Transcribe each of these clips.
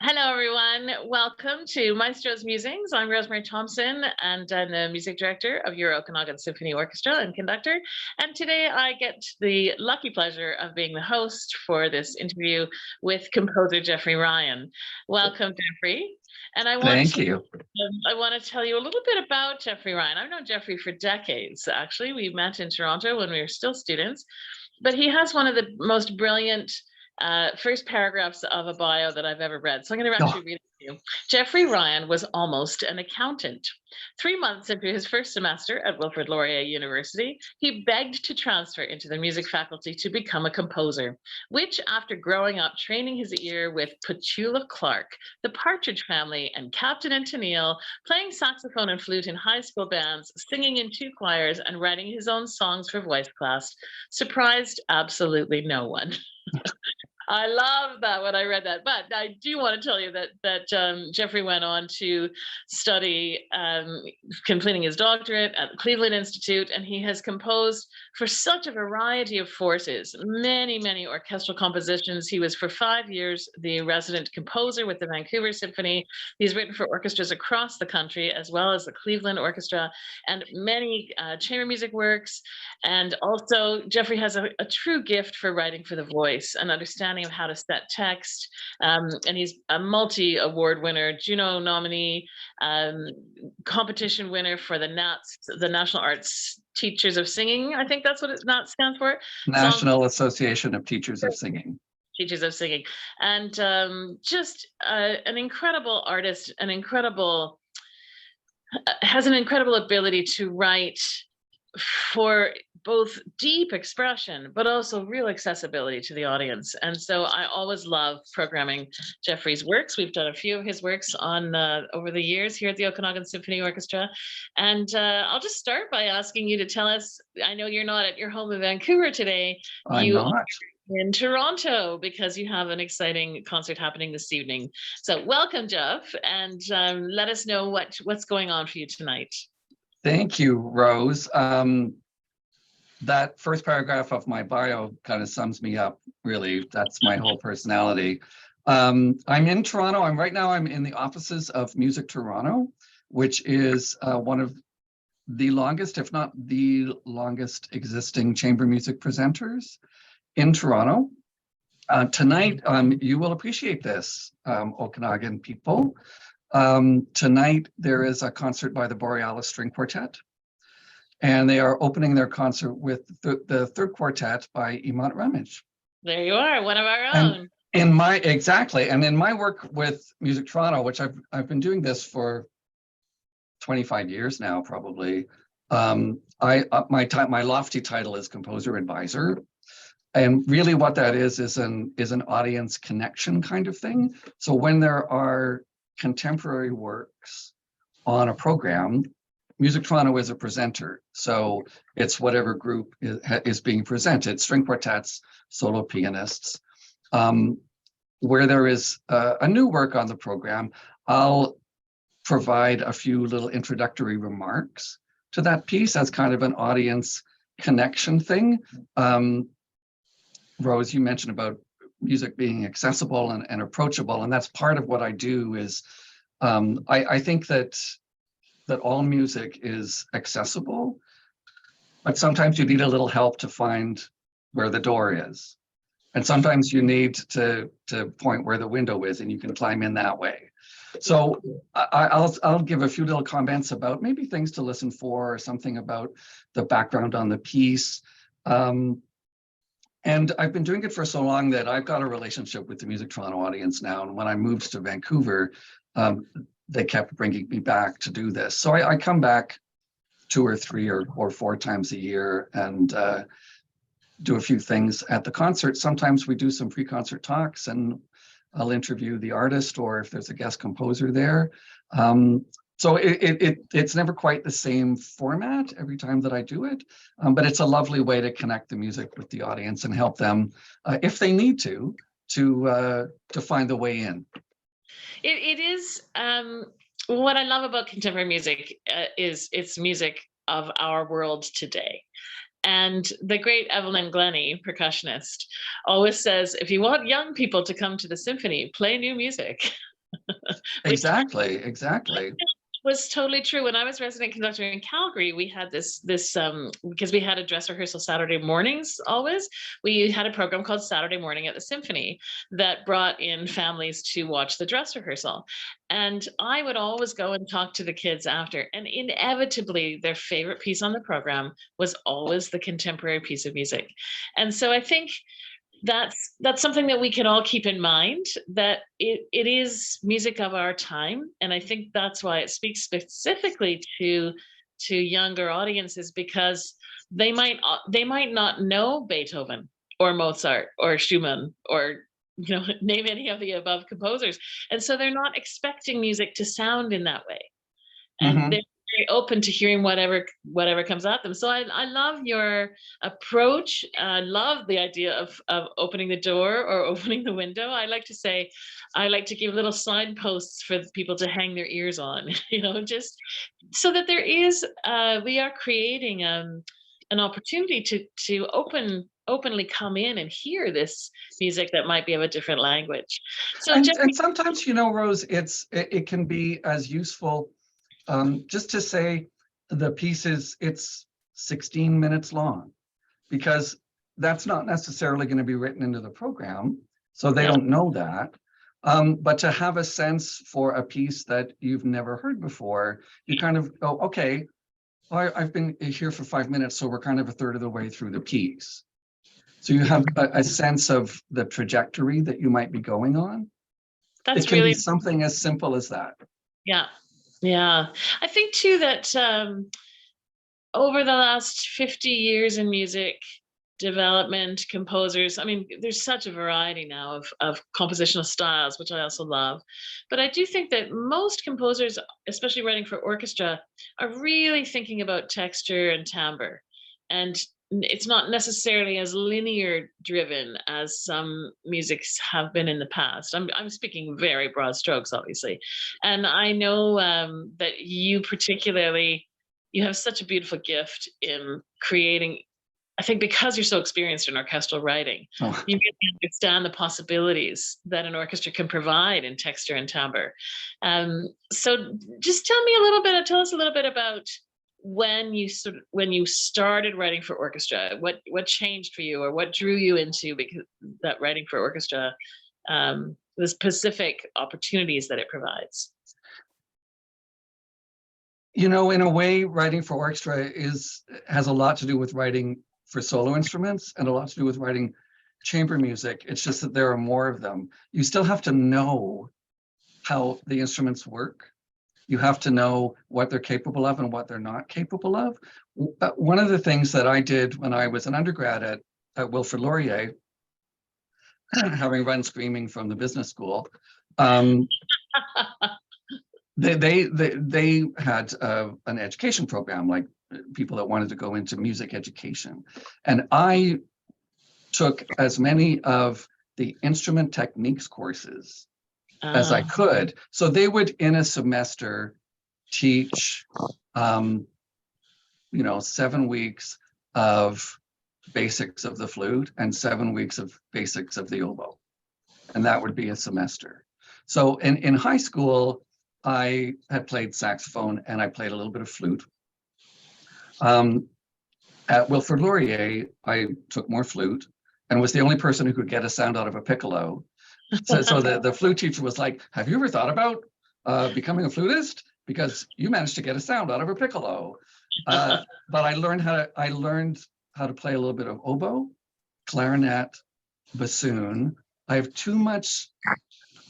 Hello, everyone. Welcome to Maestros Musings. I'm Rosemary Thomson, and I'm the music director of your Okanagan Symphony Orchestra and conductor. And today I get the lucky pleasure of being the host for this interview with composer Jeffrey Ryan. Welcome, Jeffrey. And I want to tell you a little bit about Jeffrey Ryan. I've known Jeffrey for decades, actually. We met in Toronto when we were still students, but he has one of the most brilliant first paragraphs of a bio that I've ever read. So I'm going to actually read it to you. Jeffrey Ryan was almost an accountant. 3 months into his first semester at Wilfrid Laurier University, he begged to transfer into the music faculty to become a composer, which, after growing up training his ear with Petula Clark, the Partridge Family, and Captain and Tennille, playing saxophone and flute in high school bands, singing in 2 choirs, and writing his own songs for voice class, surprised absolutely no one. I love that when I read that, but I do want to tell you that Jeffrey went on to study, completing his doctorate at the Cleveland Institute, and he has composed for such a variety of forces, many orchestral compositions. He was for 5 years the resident composer with the Vancouver Symphony. He's written for orchestras across the country, as well as the Cleveland Orchestra, and many chamber music works. And also, Jeffrey has a true gift for writing for the voice and understanding of how to set text, and he's a multi-award winner, Juno nominee, competition winner for the NATS, the National Arts Teachers of Singing. I think that's what NATS stands for. National Association of Teachers of Singing. Teachers of Singing, and just an incredible artist, has an incredible ability to write for both deep expression, but also real accessibility to the audience. And so I always love programming Jeffrey's works. We've done a few of his works on over the years here at the Okanagan Symphony Orchestra. And I'll just start by asking you to tell us, I know you're not at your home in Vancouver today. I'm not. In Toronto, because you have an exciting concert happening this evening. So welcome, Jeff, and let us know what's going on for you tonight. Thank you, Rose. That first paragraph of my bio kind of sums me up, really. That's my whole personality. I'm in Toronto. I'm in the offices of Music Toronto, which is one of the longest, if not the longest, existing chamber music presenters in Toronto. Tonight, you will appreciate this, Okanagan people. Tonight, there is a concert by the Borealis String Quartet, and they are opening their concert with the third quartet by Imant Ramage. There you are, one of our own. In my work with Music Toronto, which I've been doing this for 25 years now, probably. My lofty title is composer advisor. And really what that is an audience connection kind of thing. So when there are contemporary works on a program, Music Toronto is a presenter. So it's whatever group is being presented, string quartets, solo pianists. Where there is a new work on the program, I'll provide a few little introductory remarks to that piece as kind of an audience connection thing. Rose, you mentioned about music being accessible and approachable, and that's part of what I do. Is I think that all music is accessible, but sometimes you need a little help to find where the door is, and sometimes you need to point where the window is, and you can climb in that way. So I'll give a few little comments about maybe things to listen for, or something about the background on the piece. And I've been doing it for so long that I've got a relationship with the Music Toronto audience now. And when I moved to Vancouver, they kept bringing me back to do this. So I come back 2 or 3 or 4 times a year and do a few things at the concert. Sometimes we do some pre-concert talks, and I'll interview the artist, or if there's a guest composer there. So it's never quite the same format every time that I do it, but it's a lovely way to connect the music with the audience and help them, if they need to find the way in. It is what I love about contemporary music is it's music of our world today. And the great Evelyn Glennie, percussionist, always says, if you want young people to come to the symphony, play new music. Exactly. Was totally true. When I was resident conductor in Calgary, we had this because we had a dress rehearsal Saturday mornings always. We had a program called Saturday Morning at the Symphony that brought in families to watch the dress rehearsal. And I would always go and talk to the kids after, and inevitably their favorite piece on the program was always the contemporary piece of music. And so I think that's something that we can all keep in mind, that it is music of our time. And I think that's why it speaks specifically to younger audiences, because they might not know Beethoven or Mozart or Schumann or name any of the above composers, and so they're not expecting music to sound in that way, and they're very open to hearing whatever comes at them. So I love your approach. I love the idea of opening the door or opening the window. I like to say, I like to give little signposts for people to hang their ears on, just so that there is, we are creating an opportunity to openly come in and hear this music that might be of a different language. So and sometimes, Rose, it can be as useful just to say the piece it's 16 minutes long, because that's not necessarily going to be written into the program, so they don't know that. But to have a sense for a piece that you've never heard before, you kind of go, okay, I've been here for 5 minutes, so we're kind of a third of the way through the piece. So you have a sense of the trajectory that you might be going on. It can be something as simple as that. Yeah. I think too that over the last 50 years in music development, composers, there's such a variety now of compositional styles, which I also love. But I do think that most composers, especially writing for orchestra, are really thinking about texture and timbre. And it's not necessarily as linear driven as some musics have been in the past. I'm speaking very broad strokes, obviously. And I know that you particularly, you have such a beautiful gift in creating, I think because you're so experienced in orchestral writing, you really understand the possibilities that an orchestra can provide in texture and timbre. So just tell us a little bit about when you started writing for orchestra, what changed for you, or what drew you into that writing for orchestra, the specific opportunities that it provides. In a way, writing for orchestra has a lot to do with writing for solo instruments and a lot to do with writing chamber music. It's just that there are more of them. You still have to know how the instruments work. You have to know what they're capable of and what they're not capable of. One of the things that I did when I was an undergrad at Wilfrid Laurier, having run screaming from the business school, they had an education program, like people that wanted to go into music education. And I took as many of the instrument techniques courses as I could. So they would, in a semester, teach, 7 weeks of basics of the flute and 7 weeks of basics of the oboe. And that would be a semester. So in high school, I had played saxophone and I played a little bit of flute. At Wilfrid Laurier, I took more flute and was the only person who could get a sound out of a piccolo. So the flute teacher was like, have you ever thought about becoming a flutist? Because you managed to get a sound out of a piccolo. But I learned how to play a little bit of oboe, clarinet, bassoon. I have too much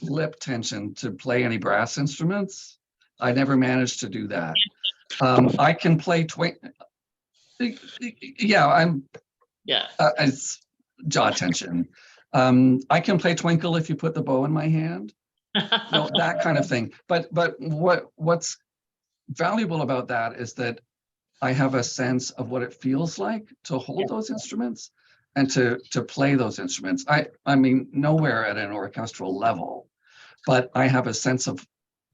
lip tension to play any brass instruments. I never managed to do that. I can play it's jaw tension. I can play Twinkle if you put the bow in my hand, that kind of thing. But what's valuable about that is that I have a sense of what it feels like to hold those instruments and to play those instruments. I mean, nowhere at an orchestral level, but I have a sense of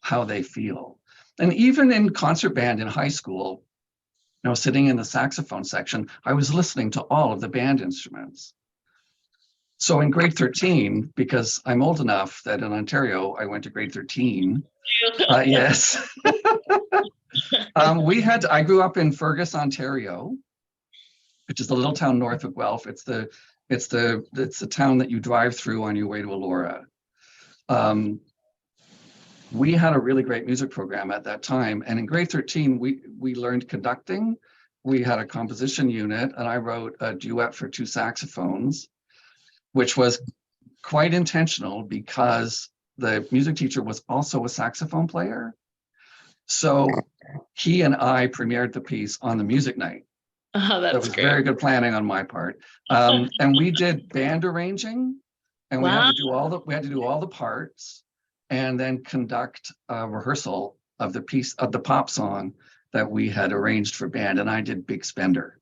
how they feel. And even in concert band in high school, sitting in the saxophone section, I was listening to all of the band instruments. So in grade 13, because I'm old enough that in Ontario, I went to grade 13. Yes. I grew up in Fergus, Ontario, which is a little town north of Guelph. It's the town that you drive through on your way to Elora. We had a really great music program at that time. And in grade 13, we learned conducting. We had a composition unit, and I wrote a duet for two saxophones, which was quite intentional because the music teacher was also a saxophone player. So he and I premiered the piece on the music night. Oh, that that's was great. very good planning on my part. And we did band arranging, and we had to do all the parts, and then conduct a rehearsal of the piece of the pop song that we had arranged for band. And I did Big Spender.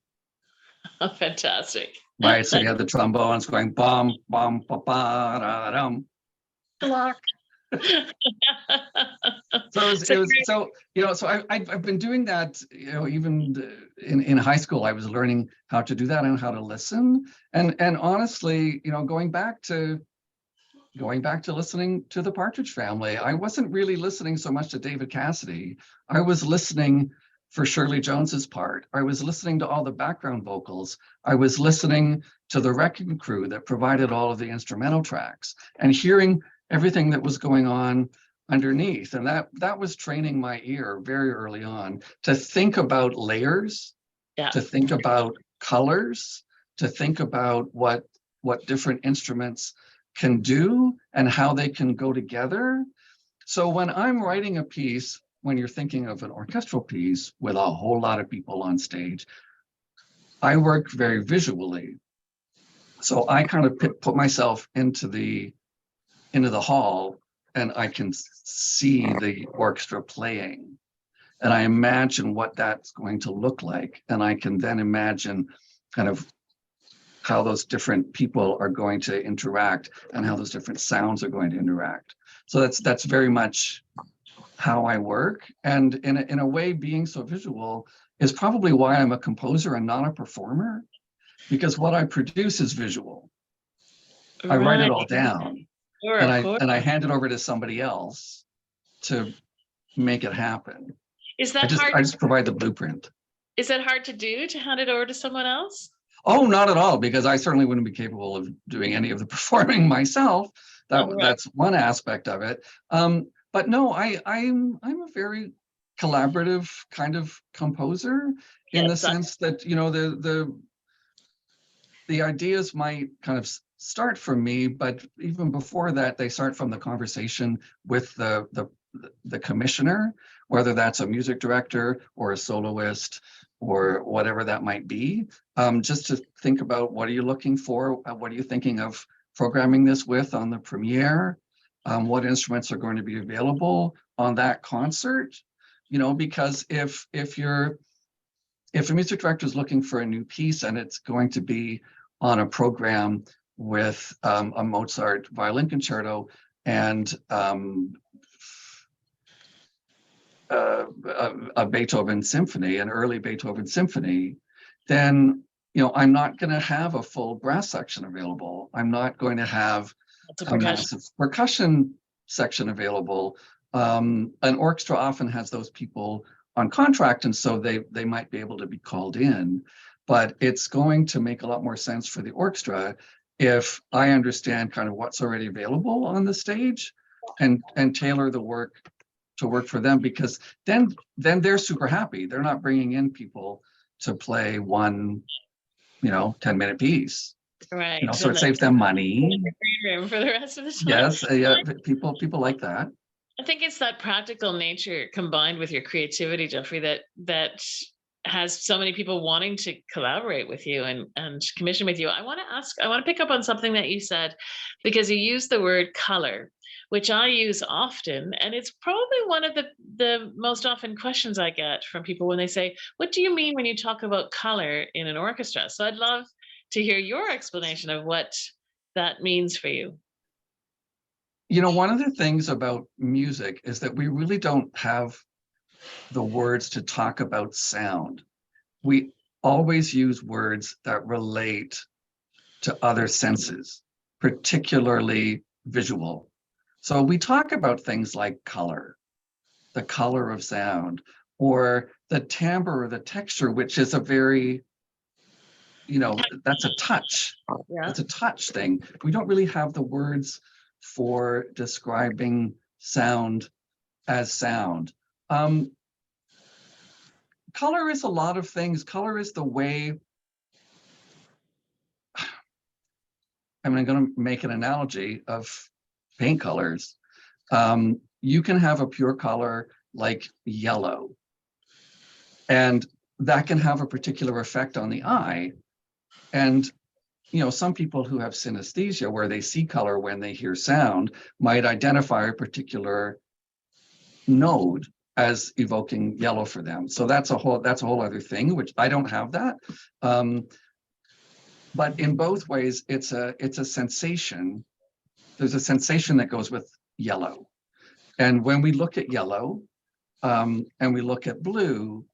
Oh, fantastic. Right. So you had the trombones going bum bum ba ba da dum. So I've been doing that, even in high school. I was learning how to do that and how to listen. And honestly, going back to listening to the Partridge Family, I wasn't really listening so much to David Cassidy. I was listening for Shirley Jones's part. I was listening to all the background vocals. I was listening to the wrecking crew that provided all of the instrumental tracks and hearing everything that was going on underneath. And that was training my ear very early on to think about layers, to think about colors, to think about what different instruments can do and how they can go together. So when I'm writing a piece, when you're thinking of an orchestral piece with a whole lot of people on stage, I work very visually. So I kind of put myself into the hall, and I can see the orchestra playing. And I imagine what that's going to look like. And I can then imagine kind of how those different people are going to interact and how those different sounds are going to interact. So that's very much how I work. And in a way, being so visual is probably why I'm a composer and not a performer, because what I produce is visual. I write it all down. Sure, and I hand it over to somebody else to make it happen. Is that hard? I just provide the blueprint. Is that hard to do, to hand it over to someone else? Oh, not at all, because I certainly wouldn't be capable of doing any of the performing myself. That's one aspect of it. But no, I'm a very collaborative kind of composer in the sense that the ideas might kind of start from me, but even before that, they start from the conversation with the commissioner, whether that's a music director or a soloist or whatever that might be, just to think about what are you looking for, what are you thinking of programming this with on the premiere, what instruments are going to be available on that concert, because if a music director is looking for a new piece and it's going to be on a program with a Mozart violin concerto and a Beethoven symphony, an early Beethoven symphony, then I'm not going to have a full brass section available. I'm not going to have a massive percussion section available. An orchestra often has those people on contract, and so they might be able to be called in. But it's going to make a lot more sense for the orchestra if I understand kind of what's already available on the stage and tailor the work to work for them, because then they're super happy. They're not bringing in people to play one 10-minute piece, right? So it saves them money for the rest of the time. Yes, yeah, people like that. I think it's that practical nature combined with your creativity, Jeffrey, that has so many people wanting to collaborate with you and commission with you. I want to pick up on something that you said, because you used the word color, which I use often. And it's probably one of the most often questions I get from people when they say, what do you mean when you talk about color in an orchestra? So I'd love to hear your explanation of what that means for you. One of the things about music is that we really don't have the words to talk about sound. we always use words that relate to other senses, particularly visual. So we talk about things like color, the color of sound, or the timbre or the texture, which is a very, that's a touch. Yeah. It's a touch thing. We don't really have the words for describing sound as sound. Color is a lot of things. Color is the way, I'm going to make an analogy of paint colors. You can have a pure color like yellow, and that can have a particular effect on the eye. And some people who have synesthesia, where they see color when they hear sound, might identify a particular node as evoking yellow for them. So that's a whole other thing, which I don't have that. But in both ways, it's a sensation. There's a sensation that goes with yellow. And when we look at yellow and we look at blue,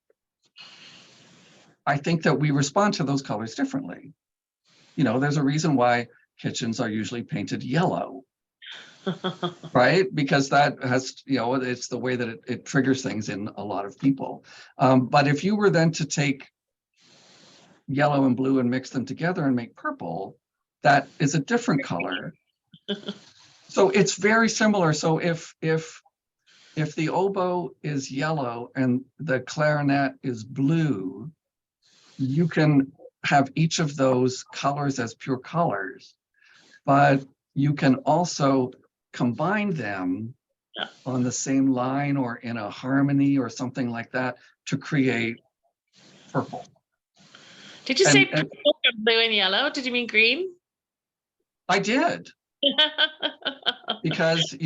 I think that we respond to those colors differently. There's a reason why kitchens are usually painted yellow, right? Because that has, it's the way that it triggers things in a lot of people. But if you were then to take yellow and blue and mix them together and make purple, that is a different color. So it's very similar. So if the oboe is yellow and the clarinet is blue, you can have each of those colors as pure colors, but you can also combine them on the same line or in a harmony or something like that to create purple. Did you say purple, blue, and yellow? Did you mean green? I did. Because,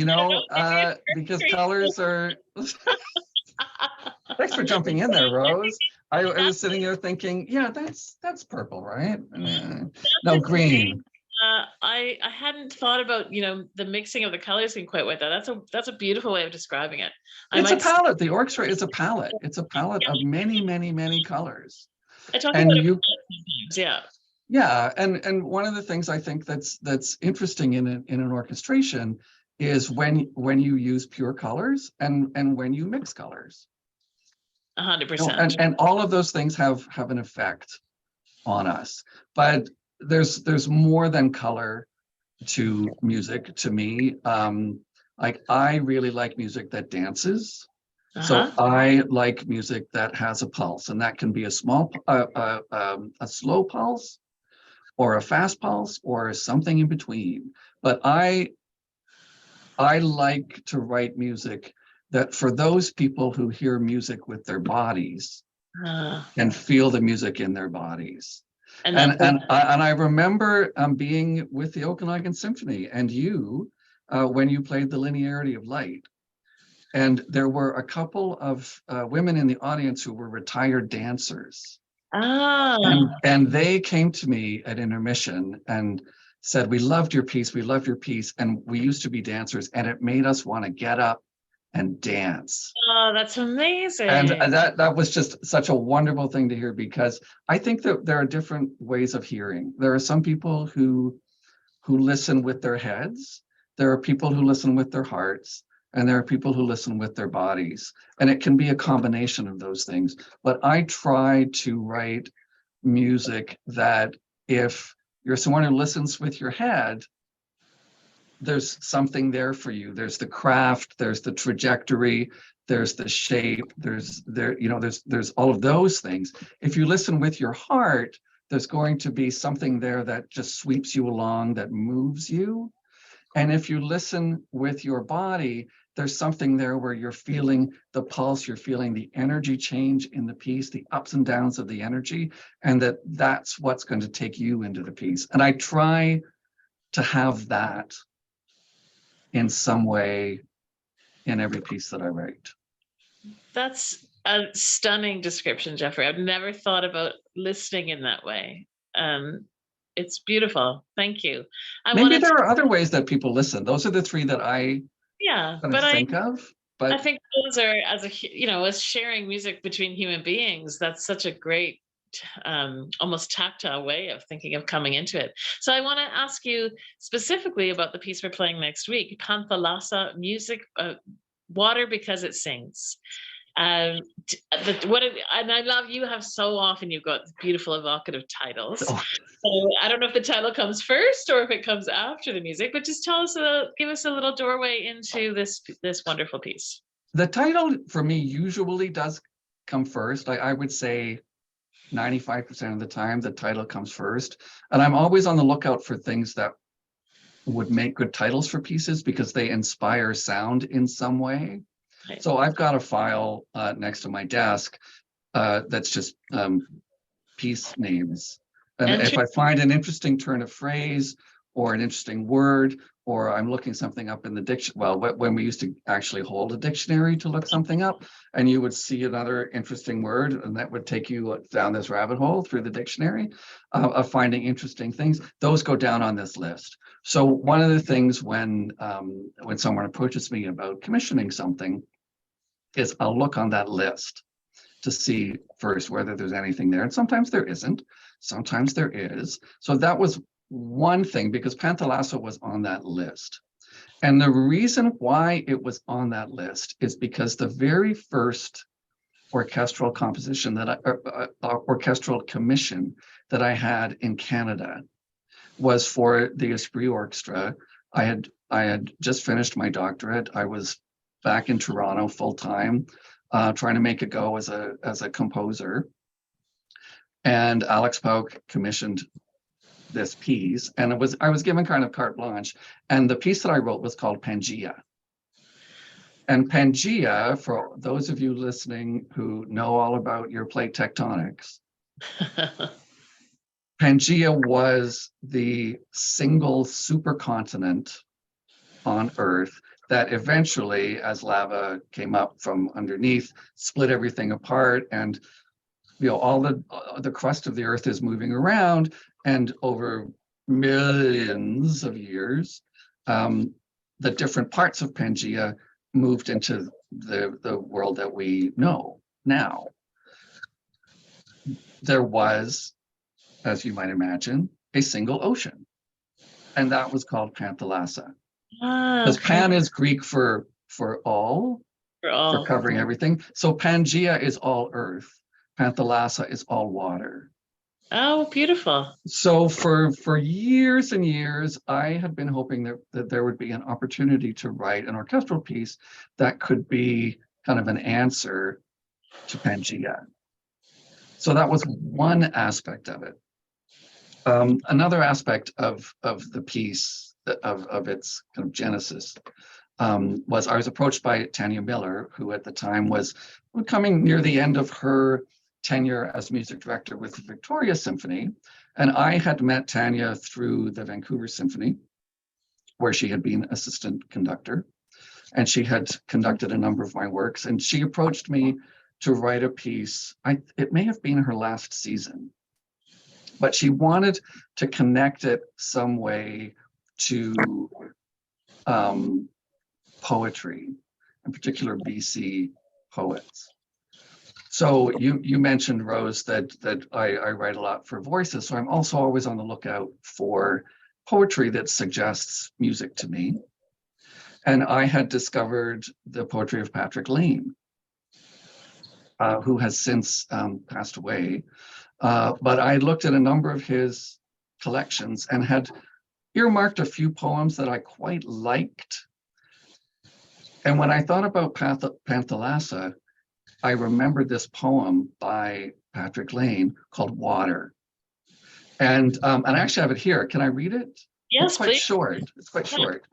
because colors are... Thanks for jumping in there, Rose. I was sitting there thinking, yeah, that's purple, right? No, green. I hadn't thought about the mixing of the colors in quite with that. That's a beautiful way of describing it. It's a palette. The orchestra is a palette. It's a palette of many, many, many colors. I talk about it sometimes, yeah. And one of the things I think that's interesting in an orchestration is when you use pure colors and when you mix colors. 100%. And all of those things have an effect on us. But there's more than color to music to me. Like I really like music that dances. So I like music that has a pulse, and that can be a slow pulse or a fast pulse or something in between. But I like to write music that for those people who hear music with their bodies and feel the music in their bodies. And I remember being with the Okanagan Symphony and you when you played the Linearity of Light. And there were a couple of women in the audience who were retired dancers. And they came to me at intermission and said, we loved your piece, and we used to be dancers, and it made us want to get up and dance. Oh, that's amazing. And that was just such a wonderful thing to hear, because I think that there are different ways of hearing. There are some people who listen with their heads. There are people who listen with their hearts. And there are people who listen with their bodies. And it can be a combination of those things. But I try to write music that if you're someone who listens with your head, there's something there for you. There's the craft, there's the trajectory, there's the shape, there's all of those things. If you listen with your heart, there's going to be something there that just sweeps you along, that moves you. And if you listen with your body, there's something there where you're feeling the pulse, you're feeling the energy change in the piece, the ups and downs of the energy, and that's what's going to take you into the piece. And I try to have that in some way in every piece that I write. That's a stunning description, Jeffrey. I've never thought about listening in that way. It's beautiful. Thank you. Maybe there are other ways that people listen. Those are the three that I think of. But I think those are, as sharing music between human beings, that's such a great almost tactile way of thinking of coming into it. So I want to ask you specifically about the piece we're playing next week, Panthalassa, music, water because it sings. And I love, you have so often, you've got beautiful evocative titles. So I don't know if the title comes first or if it comes after the music, but just give us a little doorway into this wonderful piece. The title for me usually does come first. I would say 95% of the time the title comes first. And I'm always on the lookout for things that would make good titles for pieces because they inspire sound in some way. Right. So I've got a file next to my desk that's just piece names. And if I find an interesting turn of phrase or an interesting word, or I'm looking something up in the dictionary, well, when we used to actually hold a dictionary to look something up, and you would see another interesting word, and that would take you down this rabbit hole through the dictionary of finding interesting things. Those go down on this list. So one of the things when someone approaches me about commissioning something is I'll look on that list to see first whether there's anything there. And sometimes there isn't, sometimes there is. So that was one thing, because Panthalassa was on that list. And the reason why it was on that list is because the very first orchestral composition orchestral commission that I had in Canada was for the Esprit Orchestra. I had just finished my doctorate. I was back in Toronto full time, trying to make a go as a composer. And Alex Pauk commissioned this piece, and I was given kind of carte blanche. And the piece that I wrote was called Pangea. And Pangea, for those of you listening who know all about your plate tectonics, Pangea was the single supercontinent on Earth that eventually, as lava came up from underneath, split everything apart, and all the crust of the Earth is moving around, and over millions of years, the different parts of Pangea moved into the world that we know now. There was, as you might imagine, a single ocean, and that was called Panthalassa. Because Pan is Greek for all, for covering everything. So Pangea is all earth. Panthalassa is all water. Oh, beautiful. So for years and years, I had been hoping that there would be an opportunity to write an orchestral piece that could be kind of an answer to Pangea. So that was one aspect of it. Another aspect of the piece, of its kind of genesis, was I was approached by Tanya Miller, who at the time was coming near the end of her tenure as music director with the Victoria Symphony. And I had met Tanya through the Vancouver Symphony, where she had been assistant conductor, and she had conducted a number of my works. And she approached me to write a piece. It may have been her last season, but she wanted to connect it some way to poetry, in particular BC poets. So you mentioned, Rose, that I write a lot for voices. So I'm also always on the lookout for poetry that suggests music to me. And I had discovered the poetry of Patrick Lane, who has since passed away. But I looked at a number of his collections and had earmarked a few poems that I quite liked. And when I thought about Panthalassa, I remembered this poem by Patrick Lane called Water. And I actually have it here. Can I read it? Yes, it's quite please. Short. It's quite short.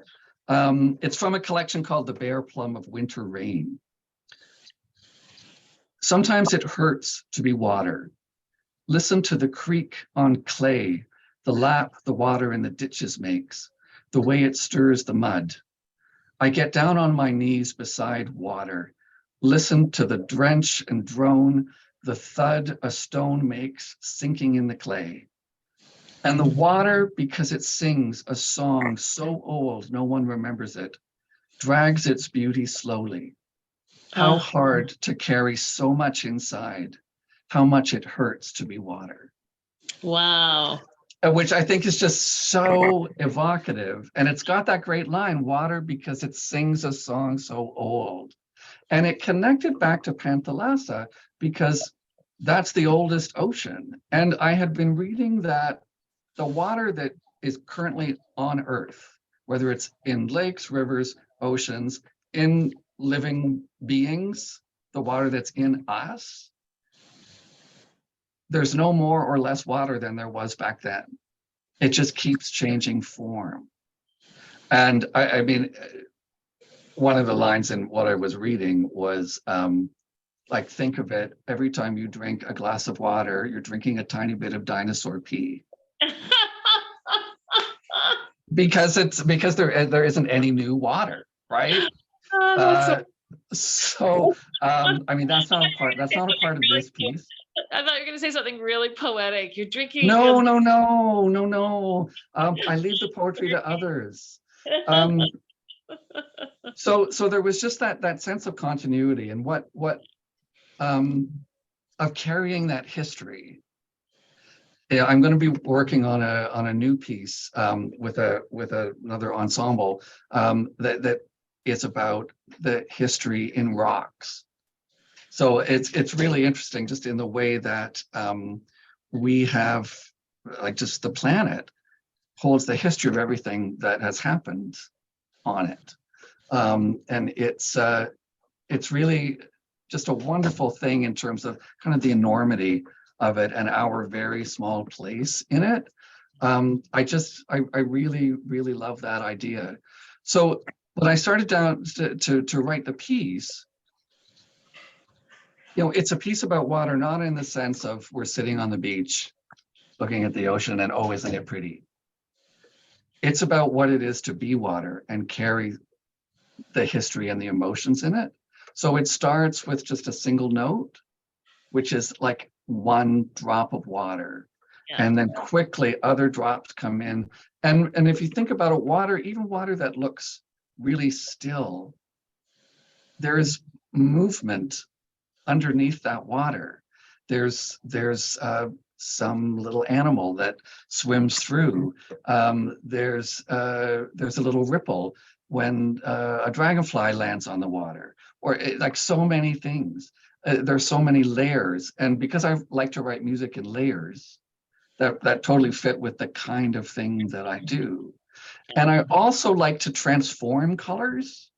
It's from a collection called The Bare Plum of Winter Rain. Sometimes it hurts to be water. Listen to the creak on clay, the lap the water in the ditches makes, the way it stirs the mud. I get down on my knees beside water. Listen to the drench and drone, the thud a stone makes sinking in the clay. And the water, because it sings a song so old no one remembers it, drags its beauty slowly. How hard to carry so much inside, how much it hurts to be water. Wow. Which I think is just so evocative. And it's got that great line, water because it sings a song so old. And it connected back to Panthalassa because that's the oldest ocean. And I had been reading that the water that is currently on Earth, whether it's in lakes, rivers, oceans, in living beings, the water that's in us, there's no more or less water than there was back then. It just keeps changing form. And I mean, one of the lines in what I was reading was like, think of it, every time you drink a glass of water, you're drinking a tiny bit of dinosaur pee. Because there isn't any new water, right? So I mean, that's not a part of this piece. I thought you were going to say something really poetic. You're drinking. No. I leave the poetry to others. So there was just that sense of continuity and what of carrying that history. Yeah, I'm going to be working on a new piece with another ensemble that is about the history in rocks. So it's really interesting, just in the way that we have, like, just the planet holds the history of everything that has happened on it, and it's really just a wonderful thing in terms of kind of the enormity of it and our very small place in it. I really love that idea. So when I started down to write the piece, it's a piece about water, not in the sense of we're sitting on the beach looking at the ocean and, oh, isn't it pretty? It's about what it is to be water and carry the history and the emotions in it. So it starts with just a single note, which is like one drop of water. Yeah. And then quickly other drops come in. And if you think about it, water, even water that looks really still, there is movement underneath that water. There's some little animal that swims through. There's a little ripple when a dragonfly lands on the water, or like so many things. There's so many layers, and because I like to write music in layers, that totally fit with the kind of thing that I do. And I also like to transform colors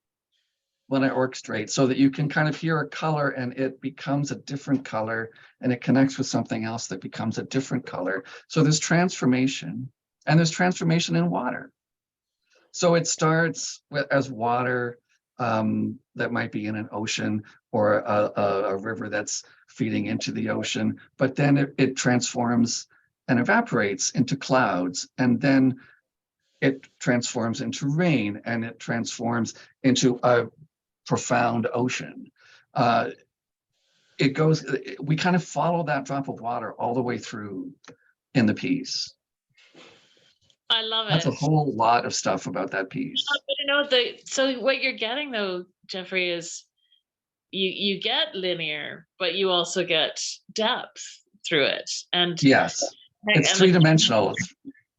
when I orchestrate, so that you can kind of hear a color and it becomes a different color, and it connects with something else that becomes a different color. So there's transformation, and there's transformation in water. So it starts as water that might be in an ocean or a river that's feeding into the ocean, but then it transforms and evaporates into clouds, and then it transforms into rain, and it transforms into a profound ocean. We kind of follow that drop of water all the way through in the piece. I love it. That's a whole lot of stuff about that piece. So what you're getting though, Jeffrey, is you get linear, but you also get depth through it. And yes, it's three-dimensional.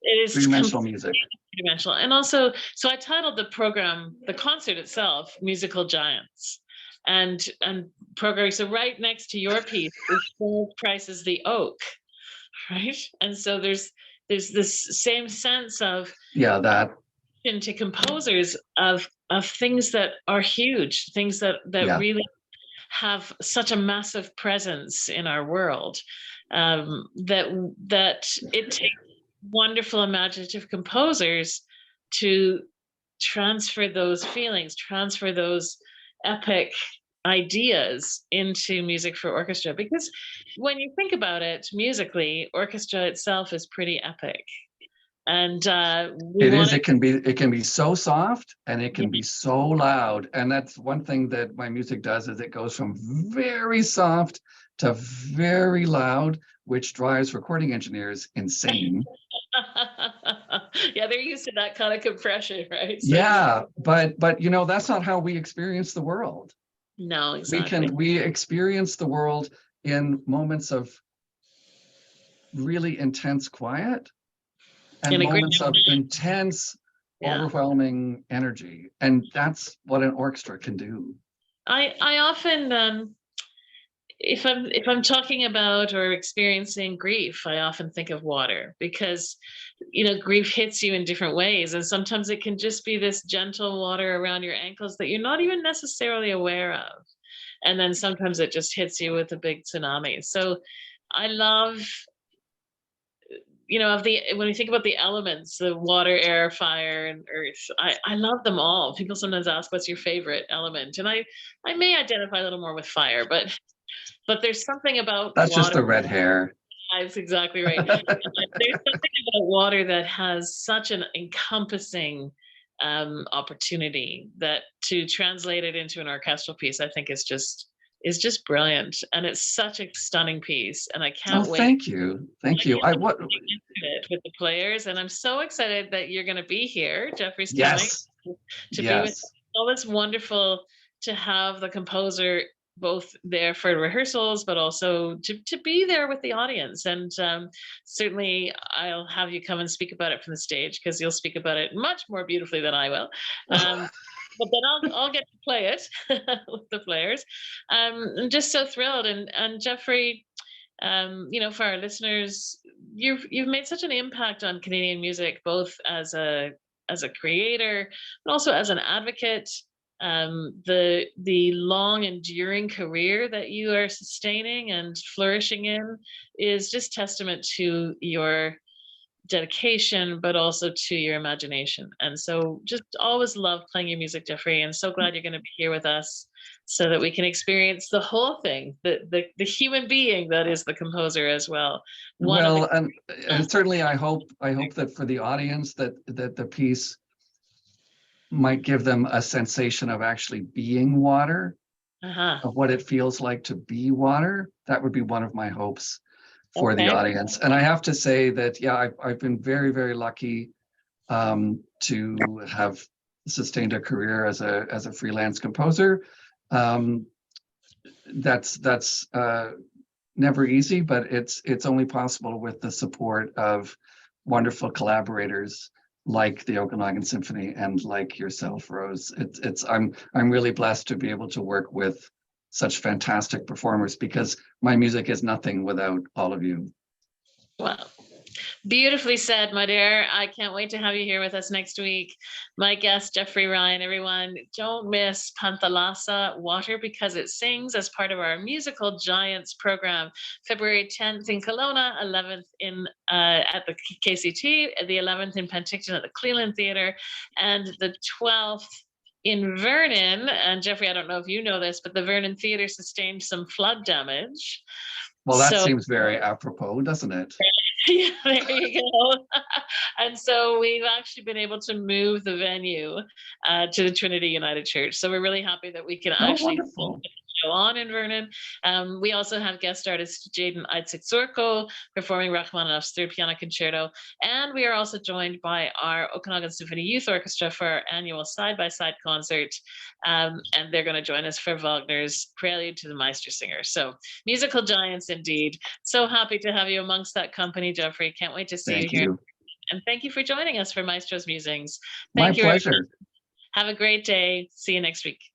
It is three-dimensional music. Three-dimensional. And also, so I titled the program, the concert itself, Musical Giants. And programming, so right next to your piece is Paul Price's The Oak, right? And so there's this same sense of into composers of things that are huge, things that really have such a massive presence in our world, that it takes wonderful imaginative composers to transfer those feelings, transfer those epic ideas into music for orchestra. Because when you think about it musically, orchestra itself is pretty epic. And it can be so soft, and it can be so loud. And that's one thing that my music does, is it goes from very soft to very loud, which drives recording engineers insane. Yeah, they're used to that kind of compression, right? So yeah, but that's not how we experience the world. No, exactly. We experience the world in moments of really intense quiet and In a great, moments of intense, yeah. overwhelming energy. And that's what an orchestra can do. I often if I'm talking about or experiencing grief, I often think of water because grief hits you in different ways, and sometimes it can just be this gentle water around your ankles that you're not even necessarily aware of, and then sometimes it just hits you with a big tsunami. So I love, of the when we think about the elements, the water, air, fire, and earth, I love them all. People sometimes ask what's your favorite element, and I may identify a little more with fire, but there's something about That's just water. the red hair. That's exactly right. There's something about water that has such an encompassing opportunity that to translate it into an orchestral piece, I think is just brilliant, and it's such a stunning piece, and I Oh, can't wait thank you. Thank you. into it with the players, and I'm so excited that you're going to be here. Jeffrey's coming Yes, to be with yes. all. It's wonderful to have the composer both there for rehearsals, but also to be there with the audience. And certainly I'll have you come and speak about it from the stage, because you'll speak about it much more beautifully than I will. But then I'll get to play it with the players. I'm just so thrilled. And Jeffrey, for our listeners, you've made such an impact on Canadian music, both as a creator, but also as an advocate. The long enduring career that you are sustaining and flourishing in is just testament to your dedication, but also to your imagination. And so just always love playing your music, Jeffrey, and so glad you're going to be here with us so that we can experience the whole thing, the human being that is the composer as well. Well, and certainly I hope that for the audience that the piece might give them a sensation of actually being water, of what it feels like to be water. That would be one of my hopes for the audience. And I have to say that, yeah, I've been very, very lucky to have sustained a career as a freelance composer. That's never easy, but it's only possible with the support of wonderful collaborators like the Okanagan Symphony and like yourself, Rose. I'm really blessed to be able to work with such fantastic performers, because my music is nothing without all of you. Wow. Beautifully said, my dear. I can't wait to have you here with us next week. My guest, Jeffrey Ryan. Everyone, don't miss Panthalassa, Water Because It Sings, as part of our Musical Giants program. February 10th in Kelowna, 11th at the KCT, the 11th in Penticton at the Cleland Theatre, and the 12th in Vernon. And Jeffrey, I don't know if you know this, but the Vernon Theatre sustained some flood damage. Well, that seems very apropos, doesn't it? Yeah, there you go. And so we've actually been able to move the venue to the Trinity United Church. So we're really happy that we can actually go on in Vernon. We also have guest artist Jaden Aitzek-Zorko performing Rachmaninoff's Third Piano Concerto. And we are also joined by our Okanagan Symphony Youth Orchestra for our annual side-by-side concert. And they're going to join us for Wagner's Prelude to the Meistersinger. So musical giants indeed. So happy to have you amongst that company, Jeffrey. Can't wait to see you here. And thank you for joining us for Maestros Musings. My pleasure. Have a great day. See you next week.